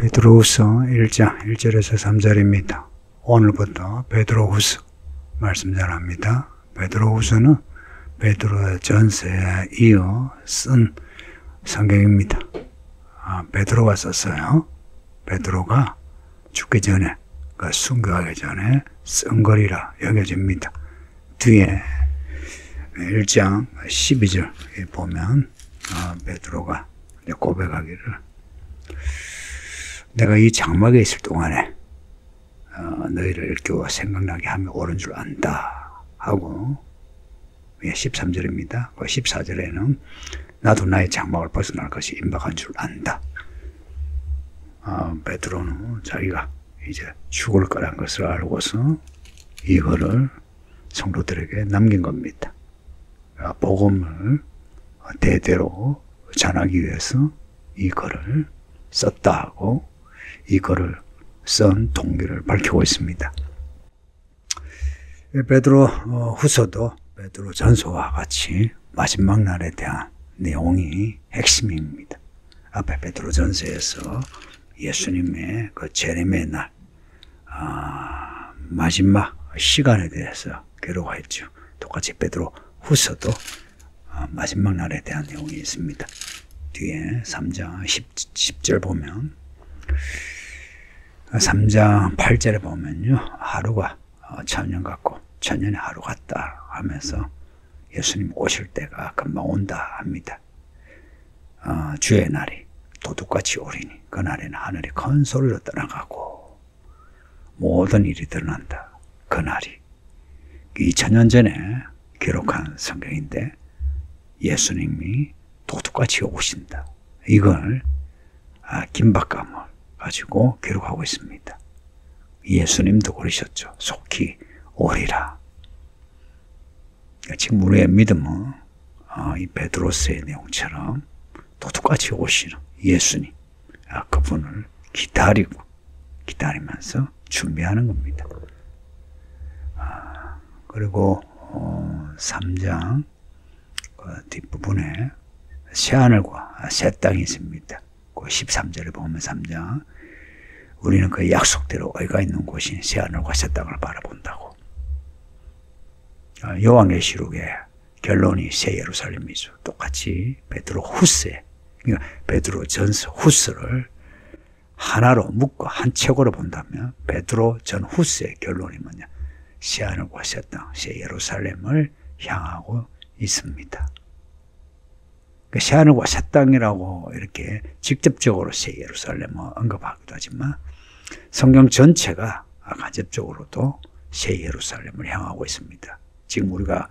베드로후서 1장 1절에서 3절입니다. 오늘부터 베드로후서 말씀 전합니다. 베드로후서는 베드로전서에 이어 쓴 성경입니다. 베드로가 썼어요. 베드로가 죽기 전에, 순교하기 전에 쓴 글이라 여겨집니다. 뒤에 1장 12절 보면 베드로가 고백하기를, 내가 이 장막에 있을 동안에 너희를 일깨워 생각나게 하며 옳은 줄 안다 하고, 13절입니다. 14절에는 나도 나의 장막을 벗어날 것이 임박한 줄 안다. 베드로는 자기가 이제 죽을 거란 것을 알고서 이거를 성도들에게 남긴 겁니다. 복음을 대대로 전하기 위해서 이 글을 썼다 하고, 이 글을 쓴 동기를 밝히고 있습니다. 베드로 후서도 베드로 전서와 같이 마지막 날에 대한 내용이 핵심입니다. 앞에 베드로 전서에서 예수님의 그 재림의 날, 마지막 시간에 대해서 기록했죠. 똑같이 베드로 후서도 마지막 날에 대한 내용이 있습니다. 뒤에 3장 10절 보면, 3장 8절에 보면요, 하루가 천년 같고 천년이 하루 같다 하면서 예수님 오실 때가 금방 온다 합니다. 주의 날이 도둑같이 오리니 그 날에는 하늘이 큰 소리로 떠나가고 모든 일이 드러난다. 그 날이 2000년 전에 기록한 성경인데 예수님이 도둑같이 오신다. 이걸 긴박감을 가지고 기록하고 있습니다. 예수님도 그러셨죠. 속히 오리라. 지금 우리의 믿음은 이 베드로서의 내용처럼 도둑같이 오시는 예수님, 그분을 기다리면서 준비하는 겁니다. 그리고 3장 뒷부분에 새하늘과 새 땅이 있습니다. 그 13절에 보면 3장, 우리는 그 약속대로 의가 있는 곳인 새하늘과 새 땅을 바라본다고. 요한계시록의 결론이 새 예루살렘이죠. 똑같이 베드로 후서에, 그러니까 베드로 전서 후서를 하나로 묶어 한 책으로 본다면 베드로 전 후서의 결론이 뭐냐? 새하늘과 새 땅, 새 예루살렘을 향하고 있습니다. 새하늘과 새 땅이라고 이렇게 직접적으로 새 예루살렘을 언급하기도 하지만 성경 전체가 간접적으로도 새 예루살렘을 향하고 있습니다. 지금 우리가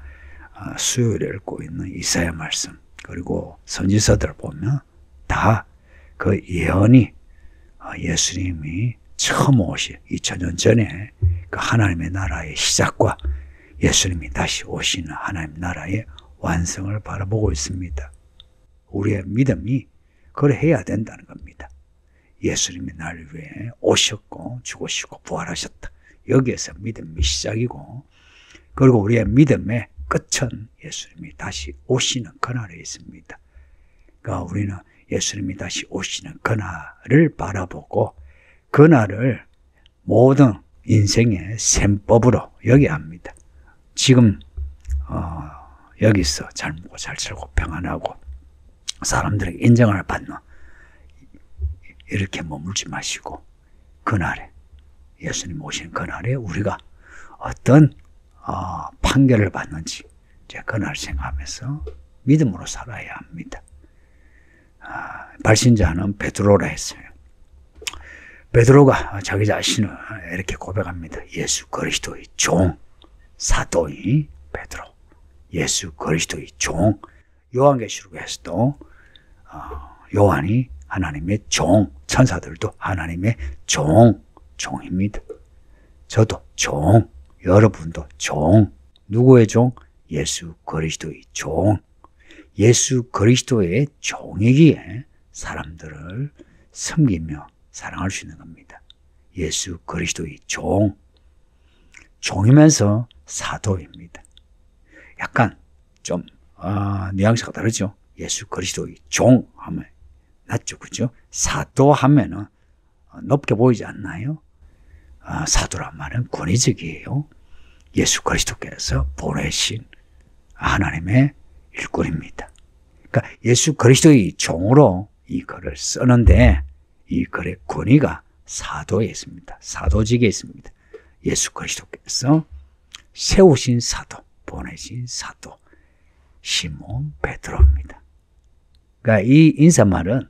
수요일에 읽고 있는 이사야 말씀, 그리고 선지서들 보면 다 그 예언이 예수님이 처음 오신 2000년 전에 그 하나님의 나라의 시작과 예수님이 다시 오시는 하나님 나라의 완성을 바라보고 있습니다. 우리의 믿음이 그래야 된다는 겁니다. 예수님이 나를 위해 오셨고 죽으시고 부활하셨다. 여기에서 믿음이 시작이고, 그리고 우리의 믿음의 끝은 예수님이 다시 오시는 그날에 있습니다. 그러니까 우리는 예수님이 다시 오시는 그날을 바라보고 그날을 모든 인생의 셈법으로 여겨야 합니다. 지금 여기서 잘 먹고 잘 살고 평안하고 사람들에게 인정을 받는, 이렇게 머물지 마시고 그날에, 예수님 오신 그날에 우리가 어떤 판결을 받는지 이제 그날 생각하면서 믿음으로 살아야 합니다. 발신자는 베드로라 했어요. 베드로가 자기 자신을 이렇게 고백합니다. 예수 그리스도의 종, 사도인 베드로, 예수 그리스도의 종. 요한계시록에서도 요한이 하나님의 종, 천사들도 하나님의 종입니다. 저도 종, 여러분도 종. 누구의 종? 예수 그리스도의 종. 예수 그리스도의 종이기에 사람들을 섬기며 사랑할 수 있는 겁니다. 예수 그리스도의 종이면서 사도입니다. 약간 좀 뉘앙스가 다르죠. 예수 그리스도의 종 하면 낫죠, 그죠? 사도 하면은 높게 보이지 않나요? 사도란 말은 권위적이에요. 예수 그리스도께서 보내신 하나님의 일꾼입니다. 그러니까 예수 그리스도의 종으로 이 글을 쓰는데 이 글의 권위가 사도에 있습니다. 사도직에 있습니다. 예수 그리스도께서 세우신 사도, 보내신 사도 시몬 베드로입니다. 그러니까 이 인사말은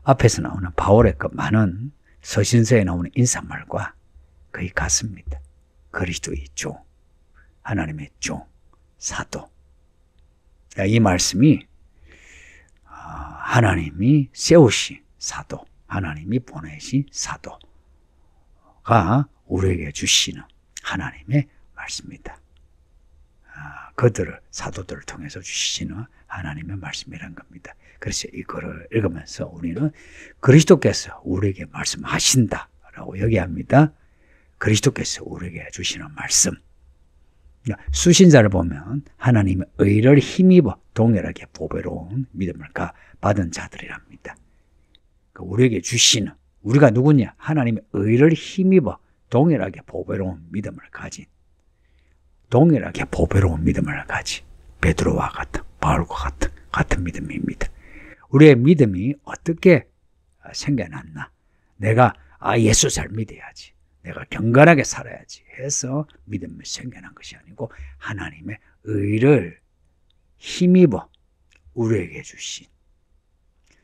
앞에서 나오는 바울의 그 많은 서신서에 나오는 인사말과 거의 같습니다. 그리스도의 종, 하나님의 종, 사도. 이 말씀이 하나님이 세우신 사도, 하나님이 보내신 사도가 우리에게 주시는 하나님의 말씀이다. 그들을 사도들을 통해서 주시는 하나님의 말씀이란 겁니다. 그래서 이거를 읽으면서 우리는 그리스도께서 우리에게 말씀하신다라고 얘기합니다. 그리스도께서 우리에게 주시는 말씀. 수신자를 보면 하나님의 의를 힘입어 동일하게 보배로운 믿음을 받은 자들이랍니다. 우리에게 주시는, 우리가 누구냐? 하나님의 의를 힘입어 동일하게 보배로운 믿음을 가진, 동일하게 보배로운 믿음을 가진 베드로와 같은, 바울과 같은 믿음입니다. 우리의 믿음이 어떻게 생겨났나? 내가 예수 잘 믿어야지, 내가 경건하게 살아야지 해서 믿음이 생겨난 것이 아니고 하나님의 의를 힘입어 우리에게 주신,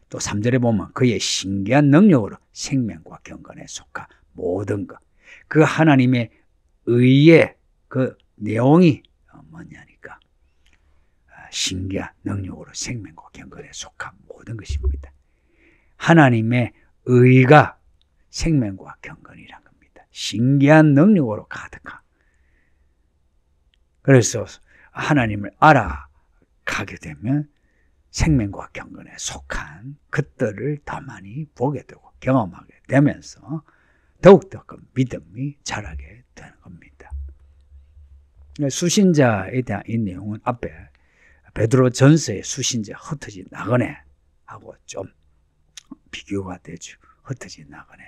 또 3절에 보면 그의 신기한 능력으로 생명과 경건에 속한 모든 것, 그 하나님의 의의 그 내용이 뭐냐니까 신기한 능력으로 생명과 경건에 속한 모든 것입니다. 하나님의 의가 생명과 경건이란 겁니다. 신기한 능력으로 가득한. 그래서 하나님을 알아가게 되면 생명과 경건에 속한 것들을 더 많이 보게 되고 경험하게 되면서 더욱더 그 믿음이 자라게 되는 겁니다. 수신자에 대한 이 내용은 앞에 베드로 전서의 수신자 흩어진 나그네 하고 좀 비교가 되죠. 흩어진 나그네.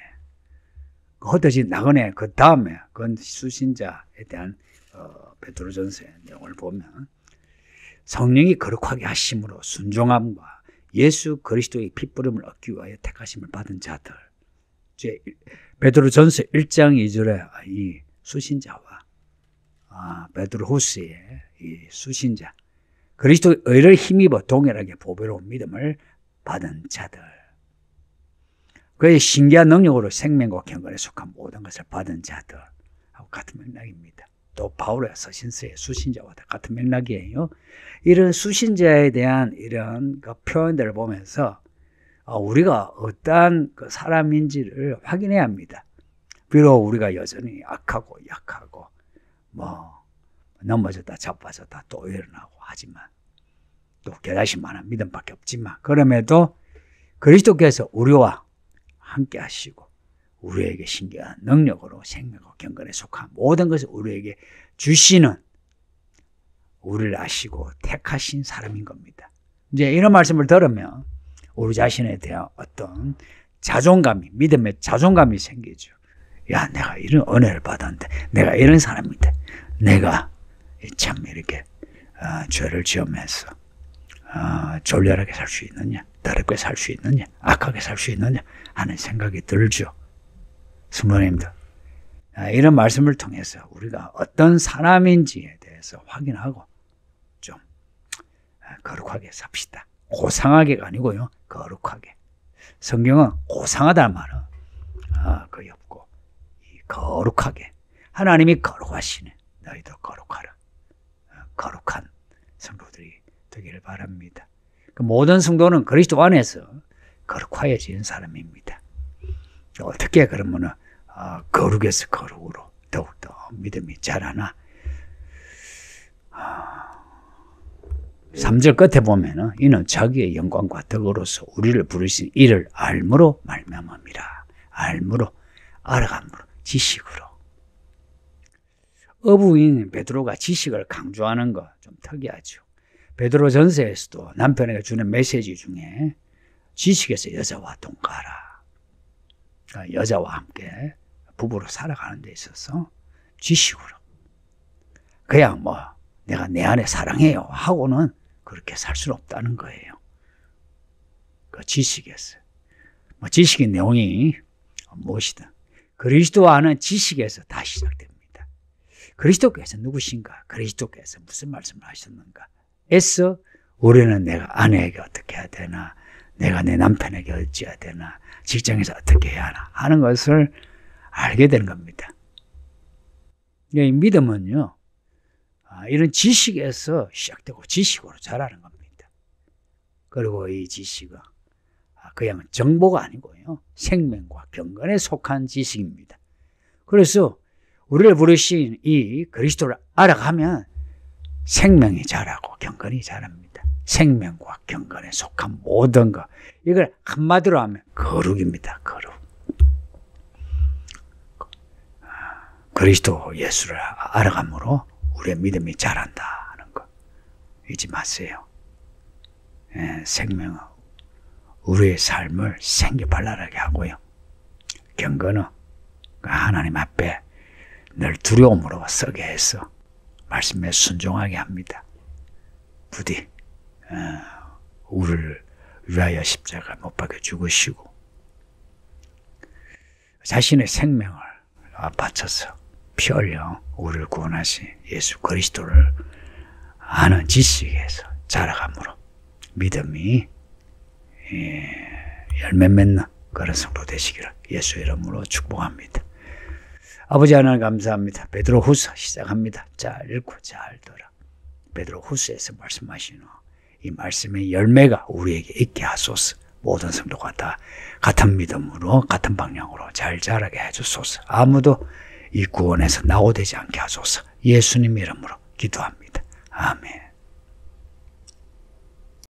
흩어진 나그네 그 다음에 그 수신자에 대한 베드로 전서의 내용을 보면 성령이 거룩하게 하심으로 순종함과 예수 그리스도의 핏부름을 얻기 위하여 택하심을 받은 자들. 베드로 전서 1장 2절에 이 수신자와 베드로 후서의 이 수신자, 그리스도의 의를 힘입어 동일하게 보배로운 믿음을 받은 자들, 그의 신기한 능력으로 생명과 경건에 속한 모든 것을 받은 자들하고 같은 맥락입니다. 또 바울의 서신서의 수신자와 같은 맥락이에요. 이런 수신자에 대한 이런 그 표현들을 보면서 우리가 어떠한 그 사람인지를 확인해야 합니다. 비록 우리가 여전히 악하고 약하고 넘어졌다 자빠졌다 또 일어나고 하지만 또 깨닫을만한 믿음밖에 없지만 그럼에도 그리스도께서 우리와 함께 하시고 우리에게 신기한 능력으로 생명과 경건에 속한 모든 것을 우리에게 주시는, 우리를 아시고 택하신 사람인 겁니다. 이제 이런 말씀을 들으면 우리 자신에 대한 어떤 자존감이, 믿음의 자존감이 생기죠. 야, 내가 이런 은혜를 받았는데, 내가 이런 사람인데, 내가 참 이렇게 죄를 지으면서 졸렬하게 살 수 있느냐, 더럽게 살 수 있느냐, 악하게 살 수 있느냐 하는 생각이 들죠. 성도님들, 이런 말씀을 통해서 우리가 어떤 사람인지에 대해서 확인하고 좀 거룩하게 삽시다. 고상하게가 아니고요, 거룩하게. 성경은 고상하다는 말은 거의 없고 거룩하게. 하나님이 거룩하시네. 너희도 거룩하라. 거룩한 성도들이 되기를 바랍니다. 그 모든 성도는 그리스도 안에서 거룩하여진 사람입니다. 어떻게 그러면은 거룩에서 거룩으로 더욱더 믿음이 자라나. 3절 끝에 보면은 이는 자기의 영광과 덕으로서 우리를 부르신 이를 알므로 말미암음이라. 알므로, 알아감으로, 지식으로. 어부인 베드로가 지식을 강조하는 거 좀 특이하죠. 베드로 전서에서도 남편에게 주는 메시지 중에 지식에서 여자와 동거하라. 여자와 함께 부부로 살아가는 데 있어서 지식으로 그냥 뭐 내가 내 안에 사랑해요 하고는 그렇게 살 수는 없다는 거예요. 그 지식에서 뭐 지식의 내용이 무엇이든 그리스도 아는 지식에서 다 시작됩니다. 그리스도께서 누구신가? 그리스도께서 무슨 말씀을 하셨는가? 에서 우리는 내가 아내에게 어떻게 해야 되나? 내가 내 남편에게 어찌해야 되나? 직장에서 어떻게 해야 하나? 하는 것을 알게 되는 겁니다. 이 믿음은요, 이런 지식에서 시작되고 지식으로 자라는 겁니다. 그리고 이 지식은 그냥 정보가 아니고요, 생명과 경건에 속한 지식입니다. 그래서 우리를 부르신 이 그리스도를 알아가면 생명이 자라고 경건이 자랍니다. 생명과 경건에 속한 모든 것, 이걸 한마디로 하면 거룩입니다. 거룩. 그리스도 예수를 알아감으로 우리의 믿음이 자란다 하는 거 잊지 마세요. 생명은 우리의 삶을 생기발랄하게 하고요, 경건은 하나님 앞에 늘 두려움으로 서게 해서 말씀에 순종하게 합니다. 부디 우리를 위하여 십자가 못 박혀 죽으시고 자신의 생명을 바쳐서 피 흘려 우리를 구원하신 예수 그리스도를 아는 지식에서 자라감으로 믿음이 열매 맺는 그런 성도 되시기를 예수 이름으로 축복합니다. 아버지 하나님 감사합니다. 베드로후서 시작합니다. 잘 읽고 잘 들어. 베드로후서에서 말씀하시는 이 말씀의 열매가 우리에게 있게 하소서. 모든 성도가 다 같은 믿음으로 같은 방향으로 잘 자라게 해주소서. 아무도 이 구원에서 낙오되지 않게 하소서. 예수님 이름으로 기도합니다. 아멘.